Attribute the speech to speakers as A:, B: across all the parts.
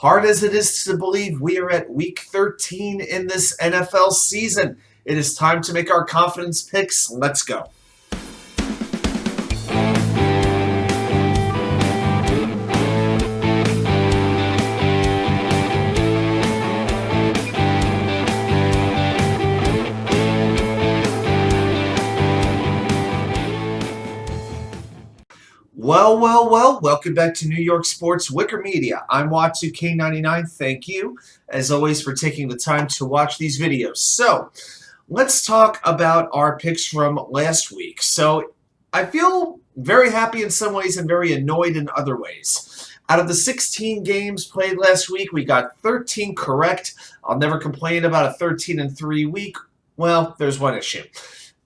A: Hard as it is to believe, we are at week 13 in this NFL season. It is time to make our confidence picks. Let's go. Well, welcome back to New York Sports WickerMedia. I'm K99. Thank you, as always, for taking the time to watch these videos. So, let's talk about our picks from last week. So, I feel very happy in some ways and very annoyed in other ways. Out of the 16 games played last week, we got 13 correct. I'll never complain about a 13-3 week. Well, there's one issue.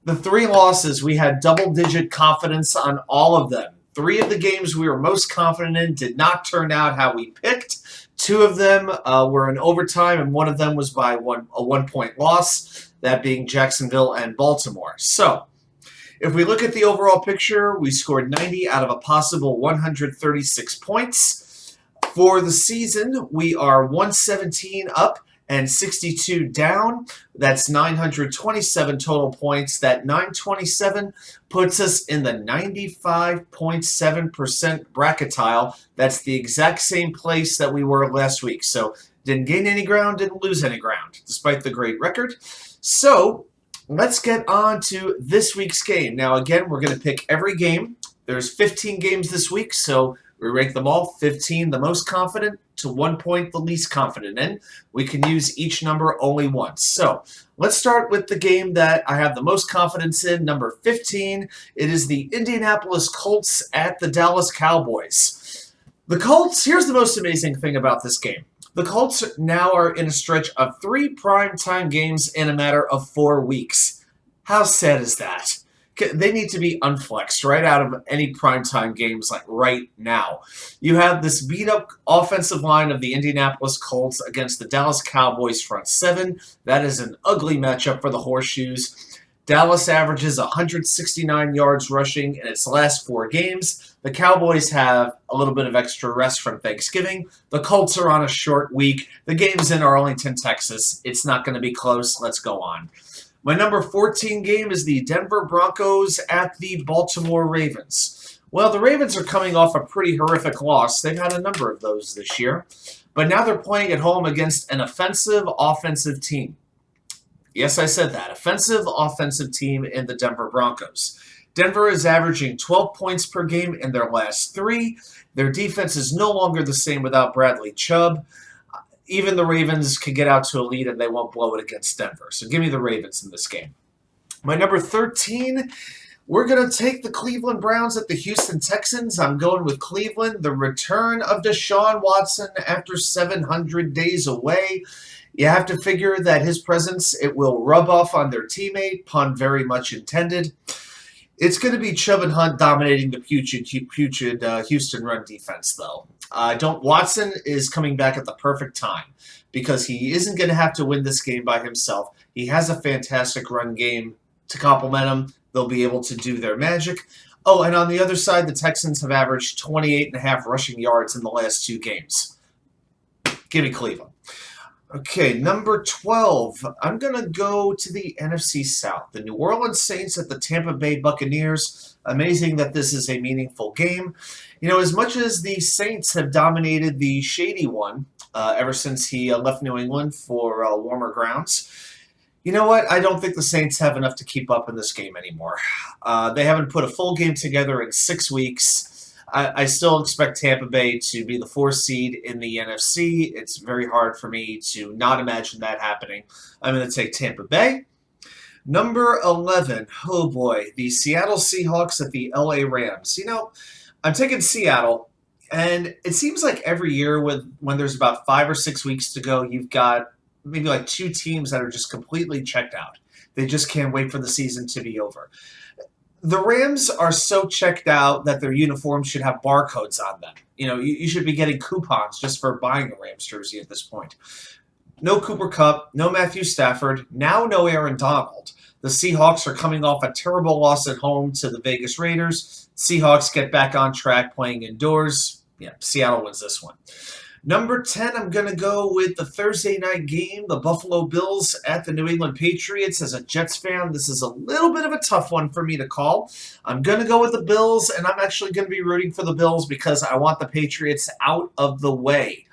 A: The 3 losses, we had double-digit confidence on all of them. 3 of the games we were most confident in did not turn out how we picked. 2 of them were in overtime, and 1 of them was by a 1-point loss, that being Jacksonville and Baltimore. So, if we look at the overall picture, we scored 90 out of a possible 136 points. For the season, we are 117 up and 62 down. That's 927 total points. That 927 puts us in the 95.7% bracketile. That's the exact same place that we were last week. So didn't gain any ground, didn't lose any ground, despite the great record. So let's get on to this week's game. Now, again, we're going to pick every game. There's 15 games this week, so we rank them all, 15 the most confident to 1 point the least confident in. We can use each number only once. So let's start with the game that I have the most confidence in, number 15. It is the Indianapolis Colts at the Dallas Cowboys. The Colts, here's the most amazing thing about this game. The Colts now are in a stretch of 3 primetime games in a matter of 4 weeks. How sad is that? They need to be unflexed right out of any primetime games like right now. You have this beat-up offensive line of the Indianapolis Colts against the Dallas Cowboys front 7. That is an ugly matchup for the Horseshoes. Dallas averages 169 yards rushing in its last 4 games. The Cowboys have a little bit of extra rest from Thanksgiving. The Colts are on a short week. The game's in Arlington, Texas. It's not going to be close. Let's go on. My number 14 game is the Denver Broncos at the Baltimore Ravens. Well, the Ravens are coming off a pretty horrific loss. They've had a number of those this year. But now they're playing at home against an offensive team. Yes, I said that. Offensive team in the Denver Broncos. Denver is averaging 12 points per game in their last 3. Their defense is no longer the same without Bradley Chubb. Even the Ravens can get out to a lead and they won't blow it against Denver. So give me the Ravens in this game. My number 13, we're going to take the Cleveland Browns at the Houston Texans. I'm going with Cleveland. The return of Deshaun Watson after 700 days away. You have to figure that his presence, it will rub off on their teammate, pun very much intended. It's going to be Chubb and Hunt dominating the putrid Houston run defense, though. Watson is coming back at the perfect time because he isn't going to have to win this game by himself. He has a fantastic run game to complement him. They'll be able to do their magic. Oh, and on the other side, the Texans have averaged 28.5 rushing yards in the last 2 games. Give me Cleveland. Okay, number 12. I'm going to go to the NFC South. The New Orleans Saints at the Tampa Bay Buccaneers. Amazing that this is a meaningful game. You know, as much as the Saints have dominated the Shady One ever since he left New England for warmer grounds, you know what? I don't think the Saints have enough to keep up in this game anymore. They haven't put a full game together in 6 weeks. I still expect Tampa Bay to be the 4th seed in the NFC. It's very hard for me to not imagine that happening. I'm going to take Tampa Bay. Number 11, oh boy, the Seattle Seahawks at the LA Rams. You know, I'm taking Seattle, and it seems like every year when there's about 5 or 6 weeks to go, you've got maybe like 2 teams that are just completely checked out. They just can't wait for the season to be over. The Rams are so checked out that their uniforms should have barcodes on them. You know, you should be getting coupons just for buying a Rams jersey at this point. No Cooper Kupp, no Matthew Stafford, now no Aaron Donald. The Seahawks are coming off a terrible loss at home to the Vegas Raiders. Seahawks get back on track playing indoors. Yeah, Seattle wins this one. Number 10, I'm going to go with the Thursday night game, the Buffalo Bills at the New England Patriots. As a Jets fan, this is a little bit of a tough one for me to call. I'm going to go with the Bills, and I'm actually going to be rooting for the Bills because I want the Patriots out of the way.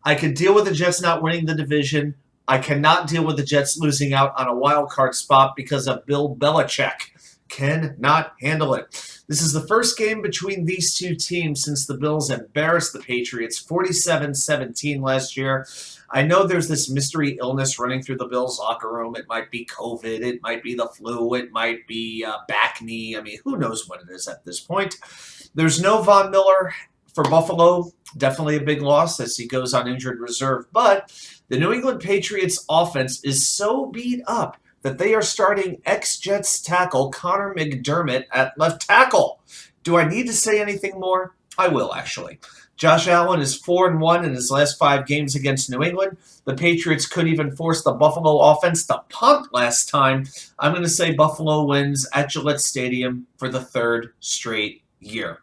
A: I could deal with the Jets not winning the division. I cannot deal with the Jets losing out on a wild card spot because of Bill Belichick. Cannot handle it. This is the first game between these two teams since the Bills embarrassed the Patriots 47-17 last year. I know there's this mystery illness running through the Bills locker room. It might be COVID. It might be the flu. It might be back knee. I mean, who knows what it is at this point. There's no Von Miller for Buffalo. Definitely a big loss as he goes on injured reserve. But the New England Patriots offense is so beat up that they are starting ex-Jets tackle Connor McDermott at left tackle. Do I need to say anything more? I will, actually. Josh Allen is 4-1 in his last 5 games against New England. The Patriots could even force the Buffalo offense to punt last time. I'm going to say Buffalo wins at Gillette Stadium for the 3rd straight year.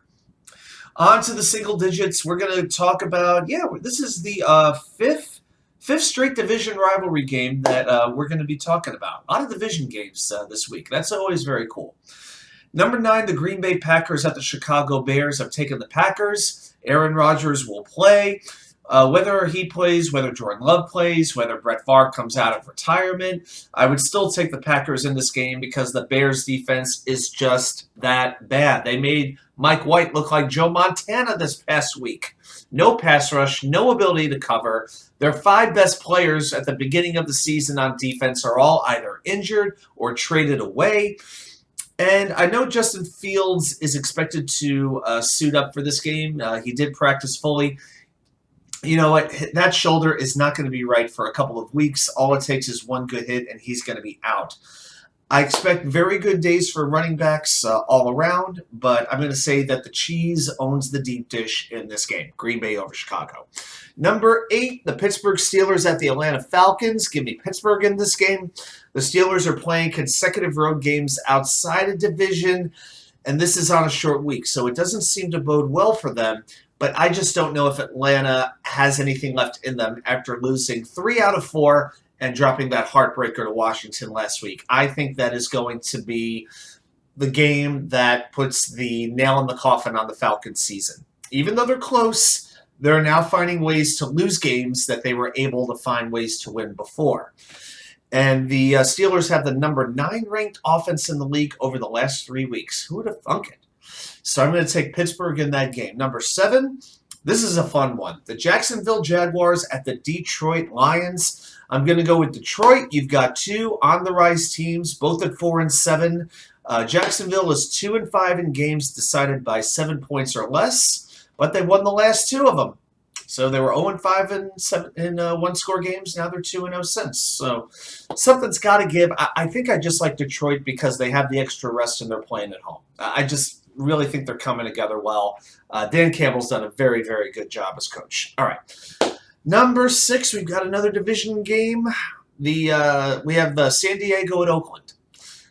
A: On to the single digits. We're going to talk about, this is the fifth straight division rivalry game that we're going to be talking about. A lot of division games this week. That's always very cool. Number 9, the Green Bay Packers at the Chicago Bears. I've taken the Packers. Aaron Rodgers will play. Whether he plays, whether Jordan Love plays, whether Brett Favre comes out of retirement, I would still take the Packers in this game because the Bears' defense is just that bad. They made Mike White look like Joe Montana this past week. No pass rush, no ability to cover. Their 5 best players at the beginning of the season on defense are all either injured or traded away. And I know Justin Fields is expected to suit up for this game. He did practice fully. You know what? That shoulder is not going to be right for a couple of weeks. All it takes is one good hit, and he's going to be out. I expect very good days for running backs all around, but I'm going to say that the cheese owns the deep dish in this game. Green Bay over Chicago. Number 8, the Pittsburgh Steelers at the Atlanta Falcons. Give me Pittsburgh in this game. The Steelers are playing consecutive road games outside of division, and this is on a short week, so it doesn't seem to bode well for them. But I just don't know if Atlanta has anything left in them after losing 3 out of 4 and dropping that heartbreaker to Washington last week. I think that is going to be the game that puts the nail in the coffin on the Falcons season. Even though they're close, they're now finding ways to lose games that they were able to find ways to win before. And the Steelers have the number 9 ranked offense in the league over the last 3 weeks. Who would have thunk it? So I'm going to take Pittsburgh in that game. Number 7, this is a fun one. The Jacksonville Jaguars at the Detroit Lions. I'm going to go with Detroit. You've got 2 on-the-rise teams, both at 4-7. Jacksonville is 2-5 in games decided by 7 points or less, but they won the last 2 of them. So they were 0-5 in one-score games. Now they're 2-0 since. So something's got to give. I think I just like Detroit because they have the extra rest and they're playing at home. I just really think they're coming together well. Dan Campbell's done a very, very good job as coach. All right. Number 6, we've got another division game. We have the San Diego at Oakland.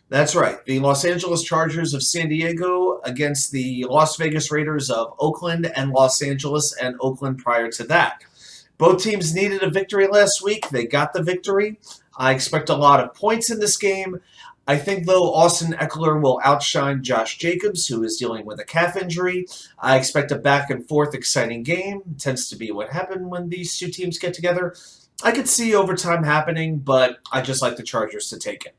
A: That's right. The Los Angeles Chargers of San Diego against the Las Vegas Raiders of Oakland and Los Angeles and Oakland prior to that. Both teams needed a victory last week. They got the victory. I expect a lot of points in this game. I think, though, Austin Eckler will outshine Josh Jacobs, who is dealing with a calf injury. I expect a back-and-forth exciting game. It tends to be what happened when these 2 teams get together. I could see overtime happening, but I just like the Chargers to take it.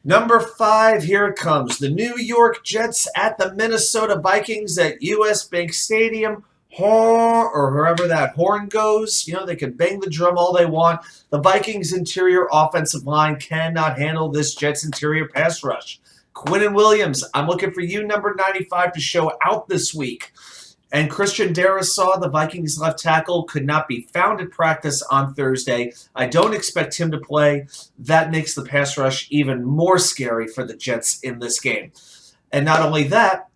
A: Number 5, here it comes. The New York Jets at the Minnesota Vikings at US Bank Stadium. Or wherever that horn goes. You know, they can bang the drum all they want. The Vikings' interior offensive line cannot handle this Jets' interior pass rush. Quinnen Williams, I'm looking for you, number 95, to show out this week. And Christian Darrisaw, the Vikings left tackle, could not be found at practice on Thursday. I don't expect him to play. That makes the pass rush even more scary for the Jets in this game. And not only that,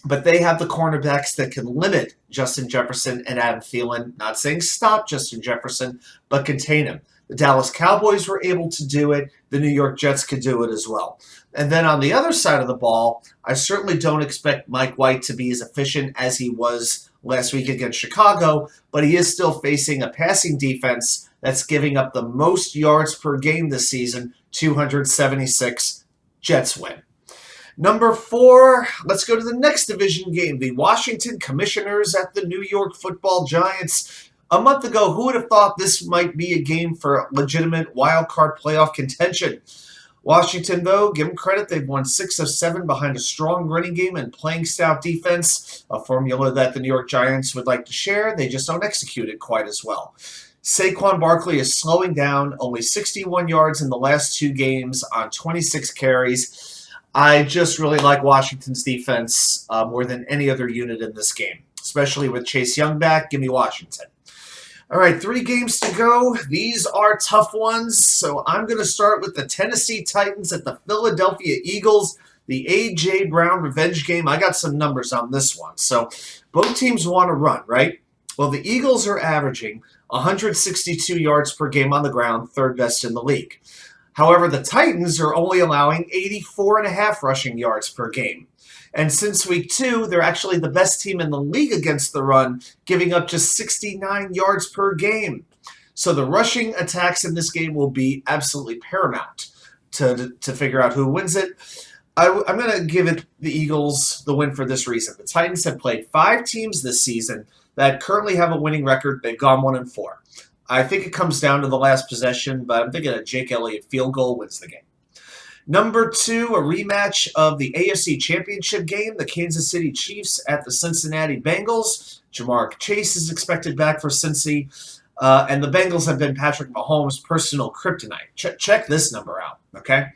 A: but they have the cornerbacks that can limit Justin Jefferson and Adam Thielen. Not saying stop Justin Jefferson, but contain him. The Dallas Cowboys were able to do it. The New York Jets could do it as well. And then on the other side of the ball, I certainly don't expect Mike White to be as efficient as he was last week against Chicago, but he is still facing a passing defense that's giving up the most yards per game this season, 276. Jets win. Number 4, let's go to the next division game. The Washington Commissioners at the New York Football Giants. A month ago, who would have thought this might be a game for legitimate wild card playoff contention? Washington, though, give them credit. They've won 6 of 7 behind a strong running game and playing stout defense, a formula that the New York Giants would like to share. They just don't execute it quite as well. Saquon Barkley is slowing down, only 61 yards in the last 2 games on 26 carries. I just really like Washington's defense more than any other unit in this game, especially with Chase Young back. Give me Washington. All right, 3 games to go. These are tough ones, so I'm going to start with the Tennessee Titans at the Philadelphia Eagles, the A.J. Brown revenge game. I got some numbers on this one. So both teams want to run, right? Well, the Eagles are averaging 162 yards per game on the ground, 3rd best in the league. However, the Titans are only allowing 84.5 rushing yards per game. And since week 2, they're actually the best team in the league against the run, giving up just 69 yards per game. So the rushing attacks in this game will be absolutely paramount to figure out who wins it. I'm going to give it the Eagles the win for this reason. The Titans have played 5 teams this season that currently have a winning record. They've gone 1-4. I think it comes down to the last possession, but I'm thinking a Jake Elliott field goal wins the game. Number 2, a rematch of the AFC Championship game, the Kansas City Chiefs at the Cincinnati Bengals. Jamar Chase is expected back for Cincy, and the Bengals have been Patrick Mahomes' personal kryptonite. Check this number out, okay?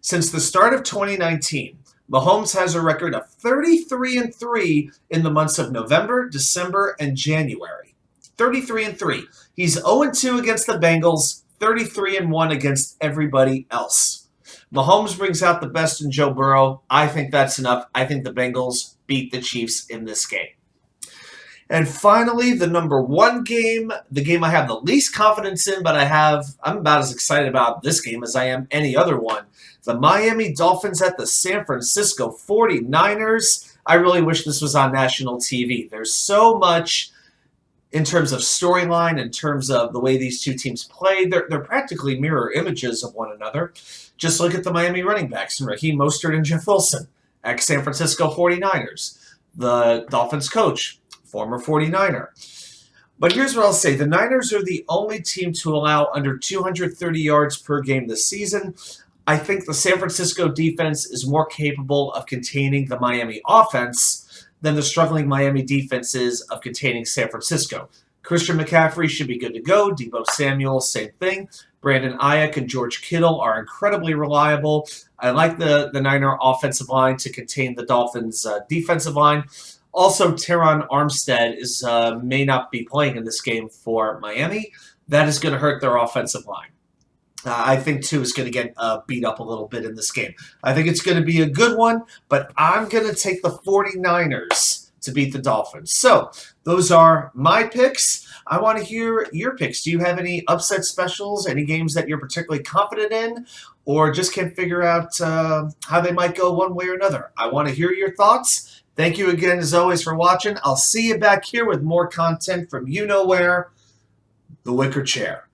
A: Since the start of 2019, Mahomes has a record of 33-3 in the months of November, December, and January. 33-3. He's 0-2 against the Bengals, 33-1 against everybody else. Mahomes brings out the best in Joe Burrow. I think that's enough. I think the Bengals beat the Chiefs in this game. And finally, the number 1 game, the game I have the least confidence in, but I'm about as excited about this game as I am any other one. The Miami Dolphins at the San Francisco 49ers. I really wish this was on national TV. There's so much in terms of storyline, in terms of the way these two teams play. They're practically mirror images of one another. Just look at the Miami running backs, Raheem Mostert and Jeff Wilson, ex-San Francisco 49ers. The Dolphins coach, former 49er. But here's what I'll say. The Niners are the only team to allow under 230 yards per game this season. I think the San Francisco defense is more capable of containing the Miami offense than the struggling Miami defense is of containing San Francisco. Christian McCaffrey should be good to go. Deebo Samuel, same thing. Brandon Ayuk and George Kittle are incredibly reliable. I like the Niner offensive line to contain the Dolphins' defensive line. Also, Teron Armstead may not be playing in this game for Miami. That is going to hurt their offensive line. I think, too, is going to get beat up a little bit in this game. I think it's going to be a good one, but I'm going to take the 49ers to beat the Dolphins. So those are my picks. I want to hear your picks. Do you have any upset specials, any games that you're particularly confident in, or just can't figure out how they might go one way or another? I want to hear your thoughts. Thank you again, as always, for watching. I'll see you back here with more content from you know where, the Wicker Chair.